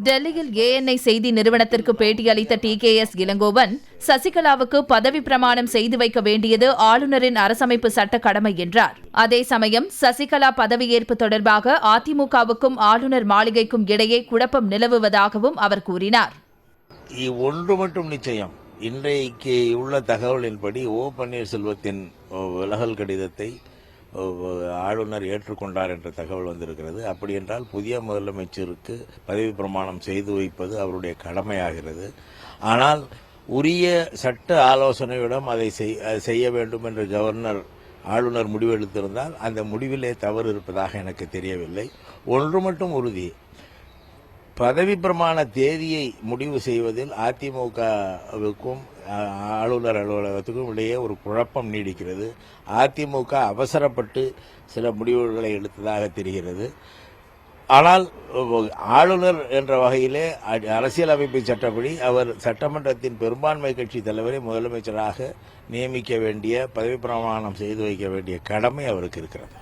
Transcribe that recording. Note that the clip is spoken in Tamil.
டெல்லியில் ஏஎன்ஐ செய்தி நிறுவனத்திற்கு பேட்டியளித்த டிகேஎஸ் இளங்கோவன், சசிகலாவுக்கு பதவி பிரமாணம் செய்து வைக்க வேண்டியது ஆளுநரின் அரசமைப்பு சட்ட கடமை என்றார். அதே சமயம் சசிகலா பதவியேற்பு தொடர்பாக அதிமுகவுக்கும் ஆளுநர் மாளிகைக்கும் இடையே குழப்பம் நிலவுவதாகவும் அவர் கூறினார். ஒன்று மட்டும் நிச்சயம், இன்றைக்கு உள்ள தகவலின்படி ஓ பன்னீர்செல்வத்தின் விலகல் கடிதத்தை ஆளுநர் ஏற்றுக்கொண்டார் என்ற தகவல் வந்திருக்கிறது. அப்படி என்றால் புதிய முதலமைச்சருக்கு பதவி பிரமாணம் செய்து வைப்பது அவருடைய கடமையாகிறது. ஆனால் உரிய சட்ட ஆலோசனையுடன் அதை செய்ய வேண்டும் என்று ஆளுநர் முடிவெடுத்திருந்தால் அந்த முடிவிலே தவறு இருப்பதாக எனக்கு தெரியவில்லை. ஒன்று மட்டும் உறுதி, பதவி பிரமாண தேதியை முடிவு செய்வதில் அதிமுகவுக்கும் ஆளுநர் அலுவலகத்துக்கும் இடையே ஒரு குழப்பம் நீடிக்கிறது. அதிமுக அவசரப்பட்டு சில முடிவுகளை எடுத்ததாக தெரிகிறது. ஆனால் ஆளுநர் என்ற வகையிலே அரசியலமைப்பு சட்டப்படி அவர் சட்டமன்றத்தின் பெரும்பான்மை கட்சி தலைவரை முதலமைச்சராக நியமிக்க வேண்டிய, பதவி பிரமாணம் செய்து வைக்க வேண்டிய கடமை அவருக்கு இருக்கிறது.